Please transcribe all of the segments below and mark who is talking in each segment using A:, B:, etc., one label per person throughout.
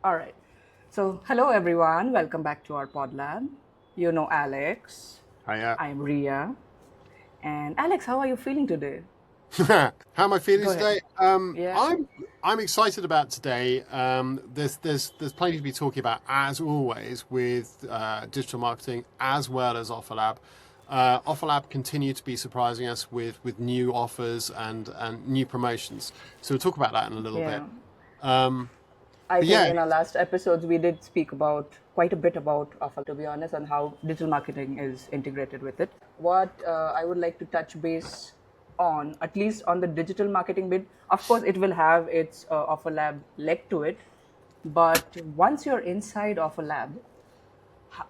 A: All right. So, hello everyone. Welcome back to our PodLab. You know Alex.
B: Hiya.
A: I'm Ria. And Alex, how are you feeling today?
B: How am I feeling
A: Go ahead.
B: today?
A: Yeah.
B: I'm excited about today. There's plenty to be talking about as always with digital marketing as well as OfferLab. OfferLab continue to be surprising us with new offers and new promotions. So we'll talk about that in a little bit.
A: Yeah.
B: Um,
A: I
B: but
A: think
B: yeah,
A: in our last episodes, we did speak about quite a bit about offer, to be honest, and how digital marketing is integrated with it. What I would like to touch base on, at least on the digital marketing bit, of course, it will have its offer lab leg to it. But once you're inside offer lab,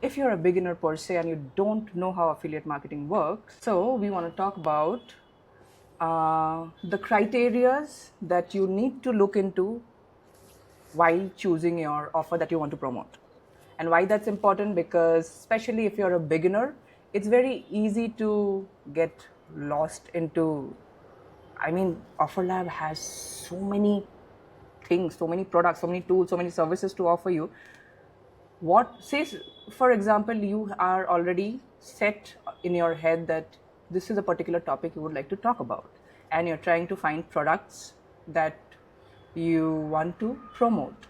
A: if you're a beginner per se and you don't know how affiliate marketing works, so we want to talk about the criterias that you need to look into while choosing your offer that you want to promote. And why that's important, because especially if you're a beginner, it's very easy to get lost into, I mean, OfferLab has so many things, so many products, so many tools, so many services to offer you. What says, for example, you are already set in your head that this is a particular topic you would like to talk about, and you're trying to find products that you want to promote.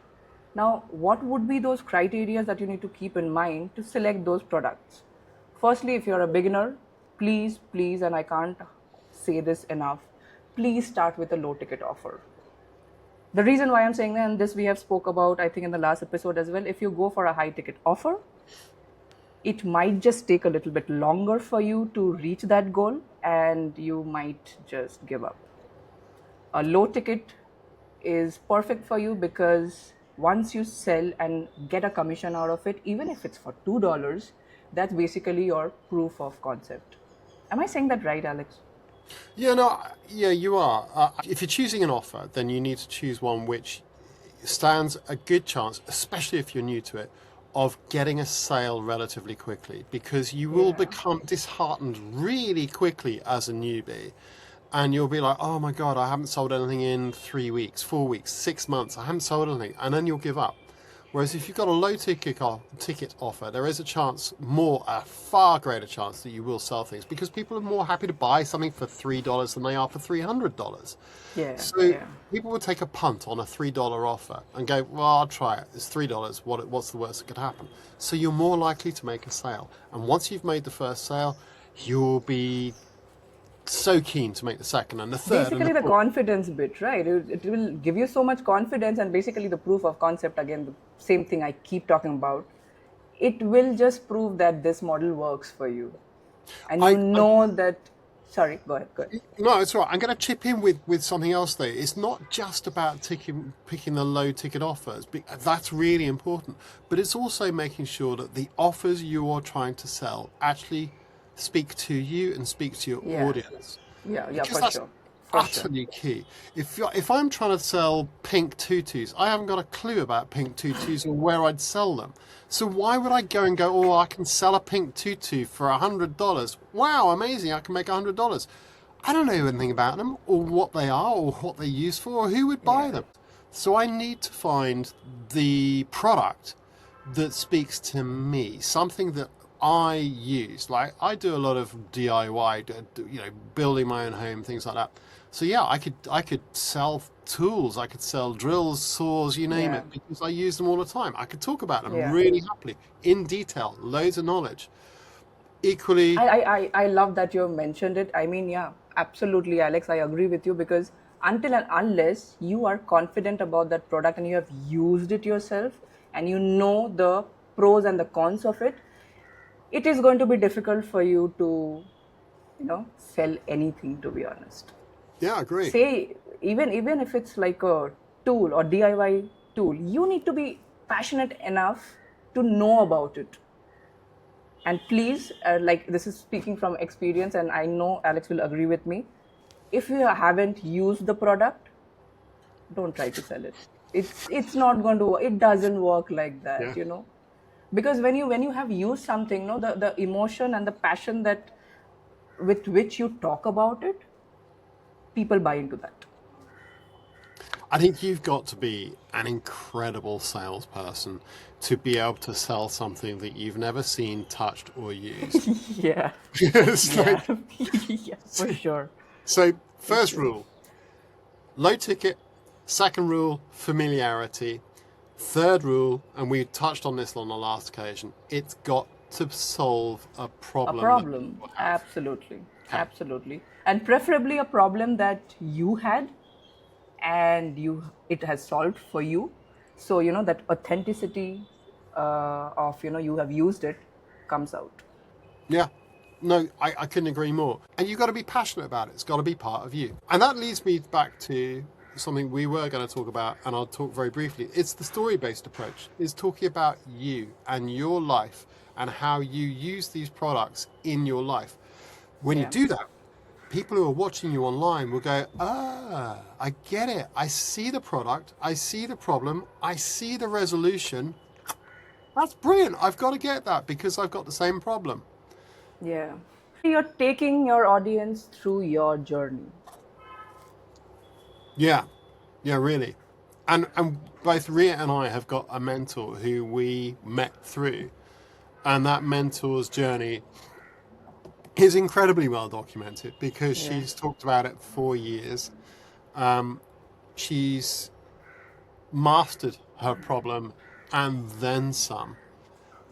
A: Now, what would be those criteria that you need to keep in mind to select those products? Firstly, if you're a beginner, please, and I can't say this enough, please start with a low ticket offer. The reason why I'm saying that, and this we have spoke about, I think, in the last episode as well, if you go for a high ticket offer, it might just take a little bit longer for you to reach that goal, and you might just give up. A low ticket is perfect for you because once you sell and get a commission out of it, even if it's for $2, that's basically your proof of concept. Am I saying that right, Alex?
B: yeah, you are. If you're choosing an offer, then you need to choose one which stands a good chance, especially if you're new to it, of getting a sale relatively quickly, because you will
A: Yeah.
B: become disheartened really quickly as a newbie. And you'll be like, oh my God, I haven't sold anything in 3 weeks, 4 weeks, 6 months. I haven't sold anything. And then you'll give up. Whereas if you've got a low ticket offer, there is a far greater chance that you will sell things because people are more happy to buy something for $3 than they are for $300.
A: Yeah,
B: So
A: yeah.
B: people would take a punt on a $3 offer and go, well, I'll try it. It's $3. What's the worst that could happen? So you're more likely to make a sale. And once you've made the first sale, you'll be so keen to make the second and the third and the
A: Basically, the
B: fourth.
A: confidence bit, right? It will give you so much confidence, and basically, the proof of concept, again, the same thing I keep talking about, it will just prove that this model works for you. And you
B: I
A: know that, sorry, go ahead, go ahead.
B: No, it's all right. I'm going to chip in with something else though. It's not just about picking the low ticket offers. That's really important, but it's also making sure that the offers you are trying to sell actually speak to you and speak to your
A: Yeah,
B: audience,
A: yeah,
B: because
A: for
B: that's
A: sure, for sure.
B: utterly key. If I'm trying to sell pink tutus, I haven't got a clue about pink tutus or where I'd sell them. So why would I go and go, oh, I can sell a pink tutu for $100? Wow, amazing! I can make $100. I don't know anything about them or what they are or what they're used for or who would buy
A: Yeah,
B: them. So I need to find the product that speaks to me, something that I use. Like I do a lot of DIY, building my own home, things like that. So yeah, I could sell tools, I could sell drills, saws, you name
A: yeah,
B: it, because I use them all the time. I could talk about them
A: yeah.
B: really happily, in detail, loads of knowledge. Equally,
A: I love that you mentioned it. I mean, yeah, absolutely, Alex. I agree with you because until and unless you are confident about that product and you have used it yourself and you know the pros and the cons of it, it is going to be difficult for you to, sell anything, to be honest.
B: yeah, I agree.
A: Say, even if it's like a tool or DIY tool, you need to be passionate enough to know about it. And please, like this is speaking from experience, and I know Alex will agree with me. If you haven't used the product, don't try to sell it. It's not going to work. It doesn't work like
B: Yeah.
A: that. Because when you have used something, the emotion and the passion that with which you talk about it, people buy into that.
B: I think you've got to be an incredible salesperson to be able to sell something that you've never seen, touched, or used.
A: Yeah,
B: It's
A: yeah,
B: like,
A: yeah, for sure,
B: so,
A: for
B: first
A: sure.
B: rule, low ticket. Second rule, familiarity. Third rule, and we touched on this on the last occasion, it's got to solve a
A: A
B: problem that
A: problem,
B: people have.
A: absolutely,
B: Okay.
A: absolutely, and preferably a problem that you had and it has solved for you. So that authenticity of you have used it comes out.
B: Yeah. No, I couldn't agree more. And you've got to be passionate about it. It's got to be part of you. And that leads me back to something we were going to talk about, and I'll talk very briefly. It's the story-based approach. It's talking about you and your life and how you use these products in your life. When you
A: Yeah,
B: do that, people who are watching you online will go, ah, I get it. I see the product. I see the problem. I see the resolution. That's brilliant. I've got to get that because I've got the same problem.
A: yeah, you're taking your audience through your journey.
B: Yeah, yeah, really. And both Ria and I have got a mentor who we met through, and that mentor's journey is incredibly well documented because
A: Yeah,
B: she's talked about it for years. She's mastered her problem and then some,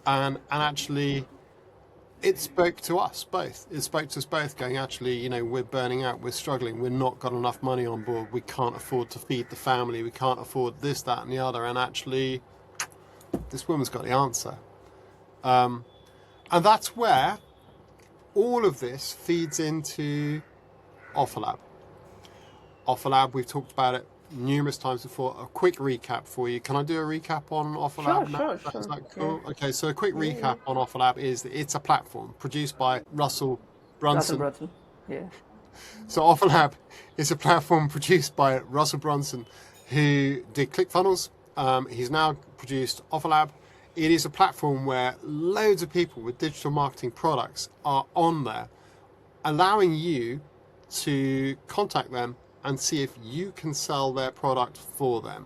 B: and actually it spoke to us both. It spoke to us both, going, actually, we're burning out, we're struggling, we're not got enough money on board, we can't afford to feed the family, we can't afford this, that, and the other. And actually, this woman's got the answer. And that's where all of this feeds into OFFERLAB. OFFERLAB, we've talked about it numerous times before. A quick recap for you. Can I do a recap on
A: sure,
B: OFFERLAB now?
A: sure,
B: Is
A: sure.
B: that
A: Yeah,
B: cool? Okay, so a quick
A: yeah, yeah.
B: recap on OFFERLAB is that it's a platform produced by Russell
A: Russell
B: Brunson.
A: Brunson. Yeah,
B: So OFFERLAB is a platform produced by Russell Brunson, who did ClickFunnels. He's now produced OFFERLAB. It is a platform where loads of people with digital marketing products are on there, allowing you to contact them and see if you can sell their product for them.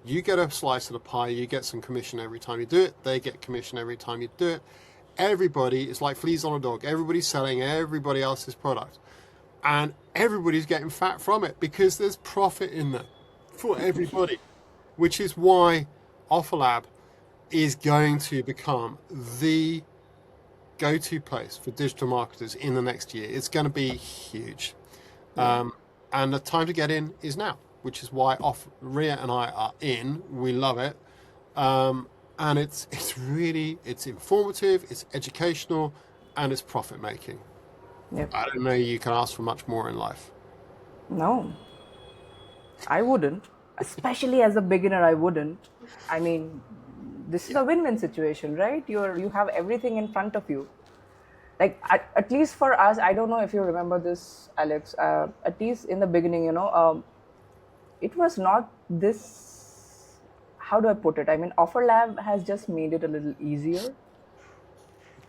B: You get a slice of the pie, you get some commission every time you do it, they get commission every time you do it. Everybody is like fleas on a dog. Everybody's selling everybody else's product. And everybody's getting fat from it because there's profit in there for everybody, which is why OFFERLAB is going to become the go-to place for digital marketers in the next year. It's going to be huge.
A: yeah.
B: And the time to get in is now, which is why Ria and I are in. We love it. And it's informative, it's educational, and it's profit making.
A: Yep.
B: I don't know you can ask for much more in life.
A: No, I wouldn't. Especially as a beginner, I wouldn't. I mean, this is
B: Yeah.
A: a win-win situation, right? You have everything in front of you. Like at least for us, I don't know if you remember this, Alex. At least in the beginning, it was not this. How do I put it? I mean, OfferLab has just made it a little easier.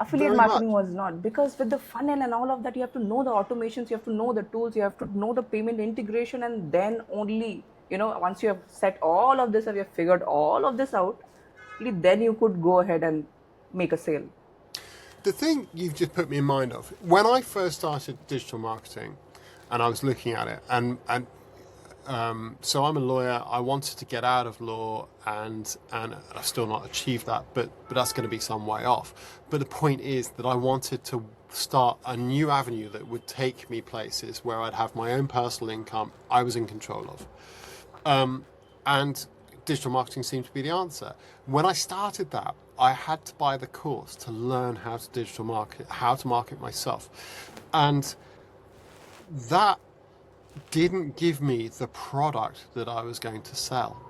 A: Affiliate
B: Very much.
A: marketing was not, because with the funnel and all of that, you have to know the automations, you have to know the tools, you have to know the payment integration, and then only, once you have set all of this, and you have figured all of this out, only then you could go ahead and make a sale.
B: The thing you've just put me in mind of, when I first started digital marketing and I was looking at it, and so I'm a lawyer. I wanted to get out of law, and I've still not achieved that, but that's going to be some way off. But the point is that I wanted to start a new avenue that would take me places where I'd have my own personal income I was in control of. And digital marketing seemed to be the answer. When I started that, I had to buy the course to learn how to digital market, how to market myself. And that didn't give me the product that I was going to sell.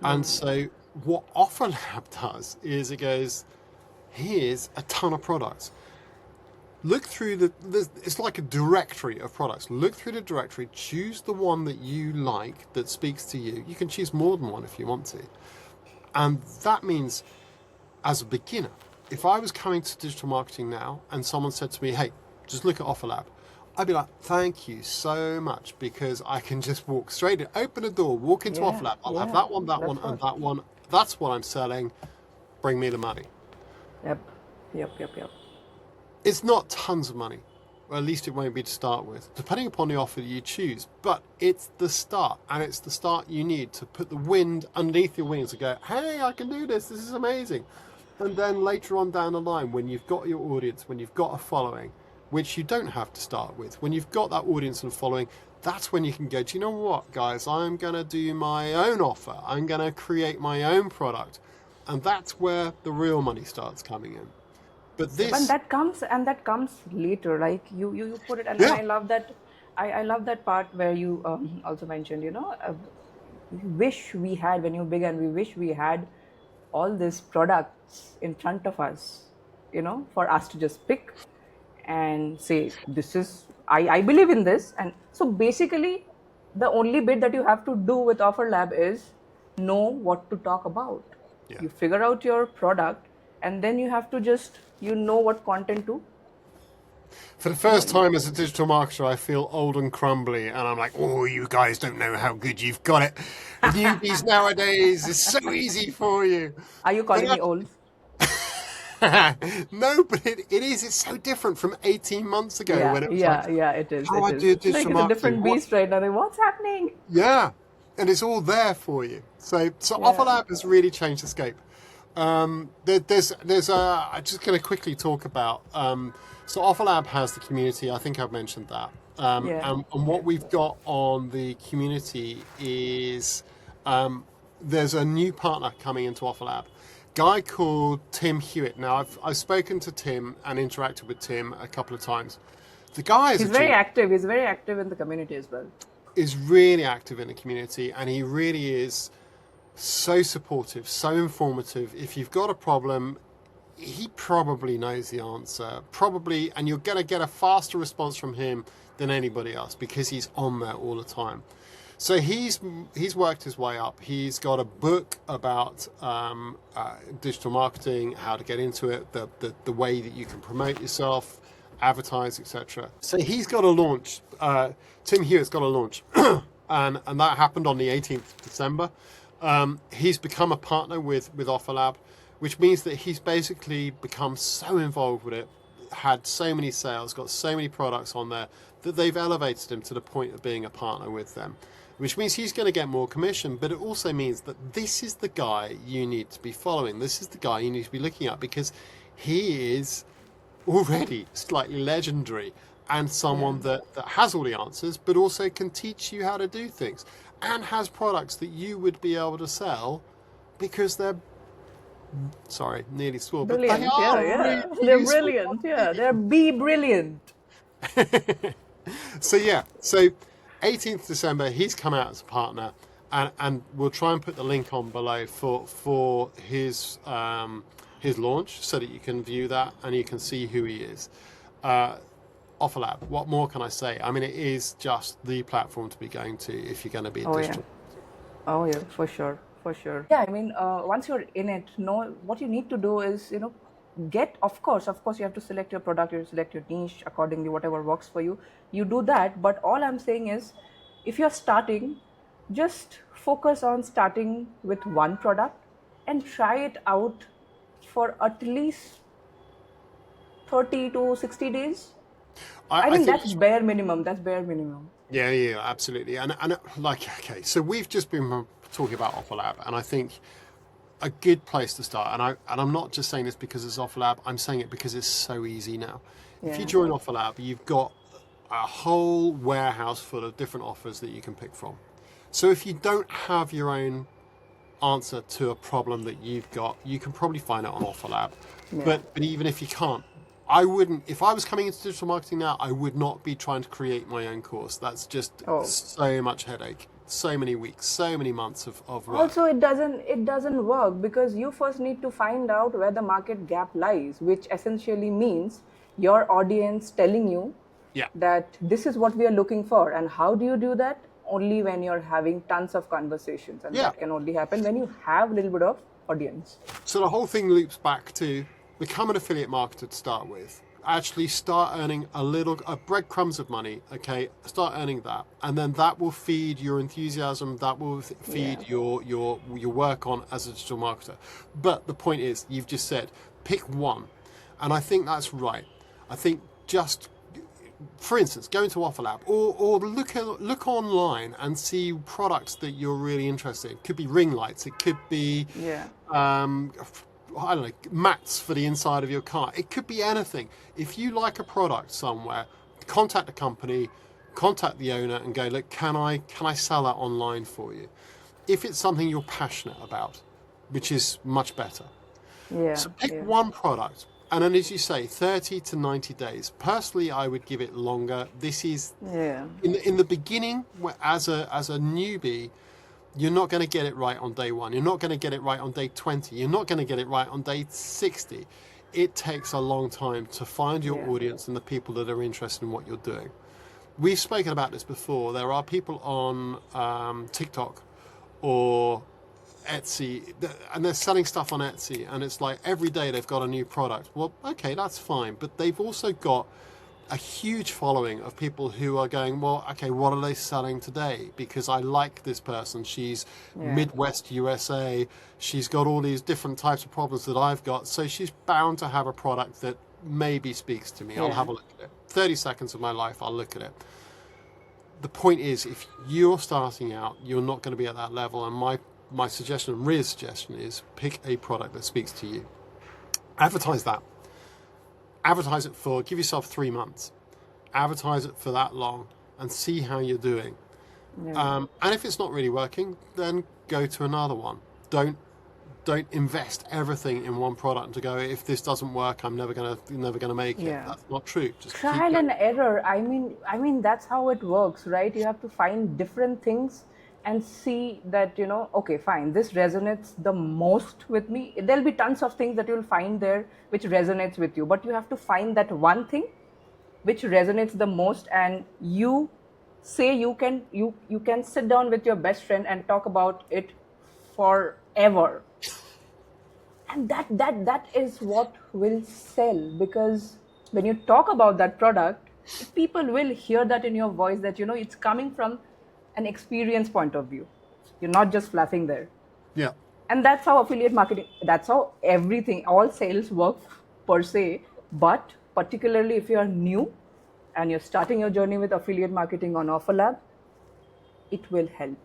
B: And so what OfferLab does is it goes, here's a ton of products. Look through it's like a directory of products. Look through the directory, choose the one that you like, that speaks to you. You can choose more than one if you want to. And that means, as a beginner, if I was coming to digital marketing now and someone said to me, hey, just look at OfferLab, I'd be like, thank you so much, because I can just walk straight in, open a door, walk into
A: Yeah,
B: OFFERLAB. I'll have
A: yeah,
B: that one,
A: that's
B: and
A: what.
B: that one. That's what I'm selling. Bring me the money.
A: Yep, yep.
B: It's not tons of money, or at least it won't be to start with, depending upon the offer you choose. But it's the start, and it's the start you need to put the wind underneath your wings and go, hey, I can do this. This is amazing. And then later on down the line, when you've got your audience, when you've got a following, which you don't have to start with, when you've got that audience and following, that's when you can go, do you know what, guys? I'm going to do my own offer. I'm going to create my own product. And that's where the real money starts coming in. But
A: Yep, and
B: this,
A: that comes later. Like you put it, and
B: yeah,
A: I love that. I love that part where you also mentioned, we wish we had, when you began, we wish we had all these products in front of us, for us to just pick and say, this is, I believe in this. And so basically, the only bit that you have to do with OfferLab is know what to talk about.
B: yeah.
A: You figure out your product, and then you have to just, know what content to,
B: For the first time as a digital marketer, I feel old and crumbly, and I'm like, oh, you guys don't know how good you've got it. Newbies nowadays, it's so easy for you.
A: are you
B: But
A: calling me old?
B: no, but it is. It's so different from 18 months ago
A: Yeah,
B: when it was like,
A: yeah, yeah, it is.
B: how
A: It
B: I
A: is.
B: do
A: It's like
B: digital
A: it's a
B: marketing.
A: different
B: What?
A: beast right now. Like, what's happening?
B: Yeah, and it's all there for you. So
A: Yeah.
B: OfferLab has really changed the scape. I'm just going to quickly talk about. So OfferLab has the community. I think I've mentioned that.
A: Yeah.
B: And what we've got on the community is there's a new partner coming into OfferLab, guy called Tim Hewitt. Now I've spoken to Tim and interacted with Tim a couple of times. The guy is
A: He's
B: a
A: very
B: genius.
A: active. He's very active in the community as well.
B: Is really active in the community, and he really is so supportive, so informative. If you've got a problem, he probably knows the answer, probably, and you're going to get a faster response from him than anybody else because he's on there all the time. So he's worked his way up. He's got a book about digital marketing, how to get into it, the way that you can promote yourself, advertise, etc. So he's got a launch. Tim Hewitt's got a launch, and that happened on the 18th of December. He's become a partner with OfferLab, which means that he's basically become so involved with it, had so many sales, got so many products on there, that they've elevated him to the point of being a partner with them, which means he's going to get more commission. But it also means that this is the guy you need to be following. This is the guy you need to be looking at, because he is already slightly legendary and someone that has all the answers, but also can teach you how to do things and has products that you would be able to sell because they're, sorry, nearly swore, but they
A: Brilliant. Yeah,
B: are
A: yeah.
B: really
A: They're
B: useful.
A: brilliant. Yeah, they're be brilliant.
B: So yeah, so 18th December, he's come out as a partner, and we'll try and put the link on below for his launch so that you can view that and you can see who he is. OfferLab, what more can I say? I mean, it is just the platform to be going to if you're going to be a
A: Oh yeah.
B: digital.
A: Oh yeah, for sure, for sure. Yeah, I mean, once you're in it, what you need to do is, of course, you have to select your product, you select your niche accordingly, whatever works for you. You do that, but all I'm saying is, if you're starting, just focus on starting with one product and try it out for at least 30 to 60 days. I think that's bare minimum. That's bare minimum.
B: Yeah, absolutely. And like, okay, so we've just been talking about OfferLab, and I think a good place to start, and I'm not just saying this because it's OfferLab, I'm saying it because it's so easy now. If you
A: Yeah.
B: join OfferLab, you've got a whole warehouse full of different offers that you can pick from. So if you don't have your own answer to a problem that you've got, you can probably find it on OfferLab.
A: Yeah.
B: But even if you can't, I wouldn't, if I was coming into digital marketing now, I would not be trying to create my own course. That's just
A: Oh.
B: so much headache, so many weeks, so many months of work.
A: Also, it doesn't work because you first need to find out where the market gap lies, which essentially means your audience telling you
B: Yeah.
A: that this is what we are looking for. And how do you do that? Only when you're having tons of conversations, and
B: Yeah.
A: that can only happen when you have a little bit of audience.
B: So the whole thing loops back to become an affiliate marketer to start with. actually start earning a breadcrumbs of money, okay? Start earning that, and then that will feed your enthusiasm. That will feed your work on as a digital marketer. But the point is, you've just said pick one, and I think that's right. I think just, for instance, go into OFFERLAB or look online and see products that you're really interested in. It could be ring lights. It could be I don't know, mats for the inside of your car. It could be anything. If you like a product somewhere, contact the company, contact the owner and go, look, can I sell that online for you? If it's something you're passionate about, which is much better. So pick one product. And then, as you say, 30 to 90 days. Personally, I would give it longer. This is in the beginning, as a newbie, you're not going to get it right on day one. You're not going to get it right on day 20. You're not going to get it right on day 60. It takes a long time to find your audience and the people that are interested in what you're doing. We've spoken about this before. There are people on TikTok or Etsy, and they're selling stuff on Etsy, and it's like every day they've got a new product. Well, okay, that's fine. But they've also got a huge following of people who are going, well, okay, what are they selling today? Because I like this person. She's Midwest USA. She's got all these different types of problems that I've got. So she's bound to have a product that maybe speaks to me. I'll have a look at it. 30 seconds of my life, I'll look at it. The point is, if you're starting out, you're not going to be at that level. And my suggestion, and Ria's suggestion, is pick a product that speaks to you. Advertise that. Advertise it give yourself 3 months. Advertise it for that long and see how you're doing. And if it's not really working, then go to another one. Don't invest everything in one product to go, if this doesn't work, I'm never gonna make it. That's not true. Just
A: trial and error. I mean that's how it works, right? You have to find different things and see that, okay, fine, this resonates the most with me. There'll be tons of things that you'll find there which resonates with you, but you have to find that one thing which resonates the most, and you say you can sit down with your best friend and talk about it forever. And that is what will sell, because when you talk about that product, people will hear that in your voice, that it's coming from an experience point of view. You're not just fluffing there.
B: Yeah.
A: And that's how affiliate marketing, that's how everything, all sales work per se. But particularly if you are new and you're starting your journey with affiliate marketing on OFFERLAB, it will help.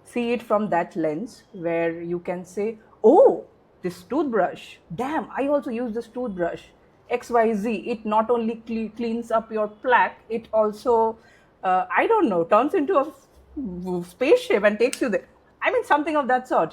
A: See it from that lens where you can say, oh, this toothbrush, damn, I also use this toothbrush. XYZ, it not only cleans up your plaque, it also, I don't know, turns into a spaceship and takes you there. I mean, something of that sort,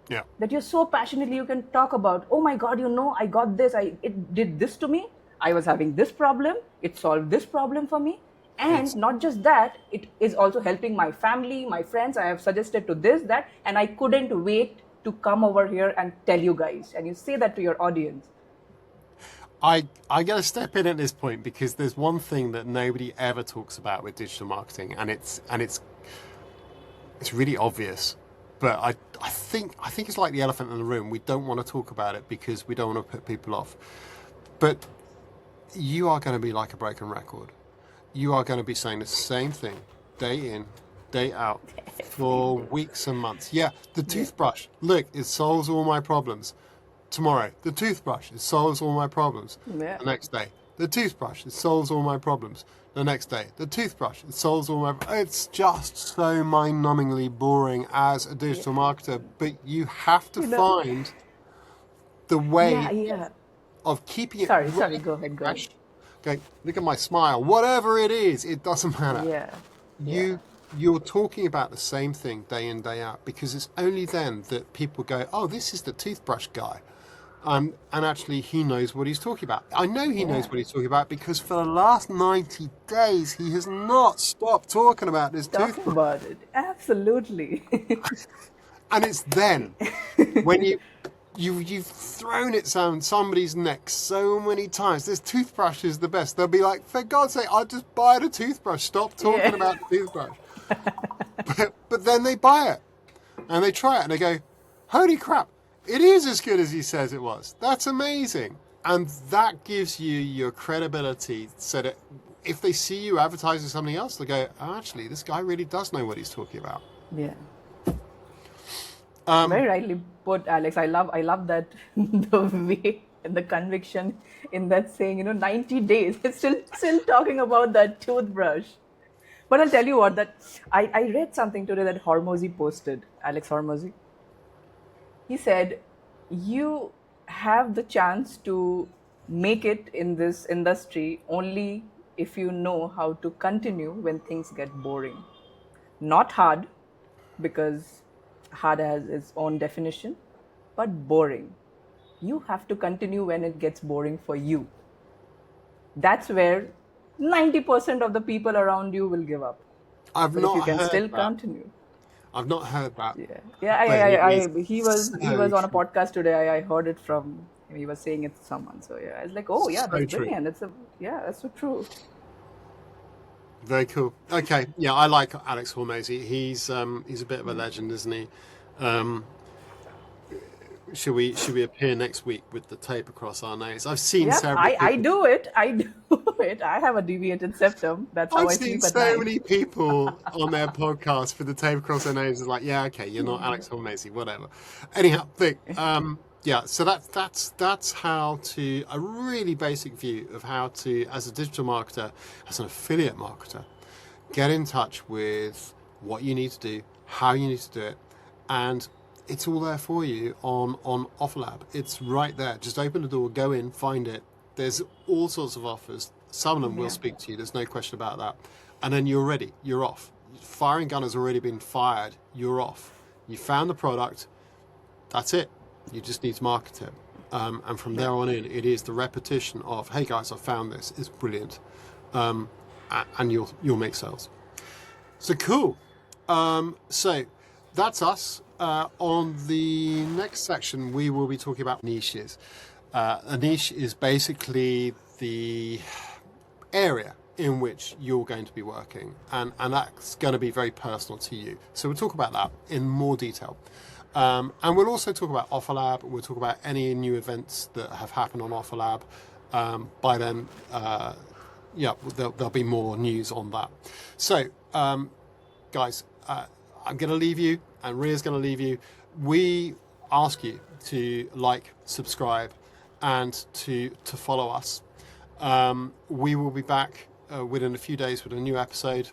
B: Yeah.
A: that you're so passionately, you can talk about, oh my God, I got this, it did this to me. I was having this problem. It solved this problem for me. And not just that, it is also helping my family, my friends. I have suggested to this, that, and I couldn't wait to come over here and tell you guys. And you say that to your audience.
B: I got to step in at this point, because there's one thing that nobody ever talks about with digital marketing, and it's really obvious, but I think it's like the elephant in the room. We don't want to talk about it because we don't want to put people off. But you are going to be like a broken record. You are going to be saying the same thing day in, day out for weeks and months. Yeah, the toothbrush. Look, it solves all my problems. Tomorrow, the toothbrush, it solves all my problems.
A: Yeah.
B: The next day, the toothbrush, it solves all my problems. The next day, the toothbrush, it solves all my... It's just so mind-numbingly boring as a digital marketer, but you have to find the way of keeping it...
A: Sorry, go ahead.
B: Okay, look at my smile. Whatever it is, it doesn't matter. You're talking about the same thing day in, day out, because it's only then that people go, oh, this is the toothbrush guy. And actually, he knows what he's talking about. I know he knows what he's talking about, because for the last 90 days, he has not stopped talking about this toothbrush.
A: Talking about it, absolutely.
B: And it's then, when you've thrown it down somebody's neck so many times, this toothbrush is the best. They'll be like, for God's sake, I'll just buy the toothbrush. Stop talking about the toothbrush. But then they buy it, and they try it, and they go, holy crap, it is as good as he says it was. That's amazing. And that gives you your credibility so that if they see you advertising something else, they go, oh, actually, this guy really does know what he's talking about.
A: Yeah. Very rightly put, Alex. I love that the way and the conviction in that saying, 90 days. It's still talking about that toothbrush. But I'll tell you what, that I read something today that Hormozy posted, Alex Hormozy. He said, you have the chance to make it in this industry only if you know how to continue when things get boring. Not hard, because hard has its own definition, but boring. You have to continue when it gets boring for you. That's where 90% of the people around you will give up.
B: I've
A: But if you
B: not
A: can
B: heard
A: still
B: that.
A: continue.
B: I've not heard that.
A: Yeah, yeah.
B: But it is
A: He was
B: so
A: on a
B: true.
A: podcast today. I heard it from him. He was saying it to someone. So yeah, I was like, oh yeah,
B: So
A: that's
B: true.
A: brilliant. That's so true.
B: Very cool. Okay, yeah, I like Alex Hormozy. He's a bit of a legend, isn't he? Um, should we appear next week with the tape across our nose? I've seen
A: Yep,
B: several
A: I
B: people.
A: do it. I do it. I have a deviated septum. That's how
B: I've
A: I
B: seen
A: sleep at
B: so
A: night.
B: many people on their podcast with the tape across their nose. It's like, yeah, okay, you're not Alex Hormozy, whatever. Anyhow, Vic, yeah, so that's how to, a really basic view of how to, as a digital marketer, as an affiliate marketer, get in touch with what you need to do, how you need to do it, and it's all there for you on OFFERLAB. It's right there. Just open the door, go in, find it. There's all sorts of offers. Some of them will
A: Yeah.
B: speak to you. There's no question about that. And then you're ready. You're off. Firing gun has already been fired. You're off. You found the product. That's it. You just need to market it. And from there on in, it is the repetition of, hey guys, I found this. It's brilliant. And you'll make sales. So cool. So that's us. On the next section, we will be talking about niches. A niche is basically the area in which you're going to be working, and that's going to be very personal to you. So we'll talk about that in more detail. And we'll also talk about OFFERLAB. We'll talk about any new events that have happened on OFFERLAB. By then, there'll be more news on that. So, guys, I'm going to leave you, and Ria's going to leave you. We ask you to like, subscribe, and to follow us. We will be back within a few days with a new episode.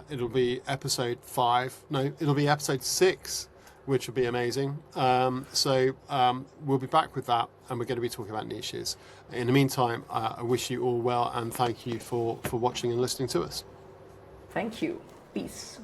B: It'll be episode 5. No, it'll be episode 6, which will be amazing. So we'll be back with that, and we're going to be talking about niches. In the meantime, I wish you all well, and thank you for watching and listening to us.
A: Thank you. Peace.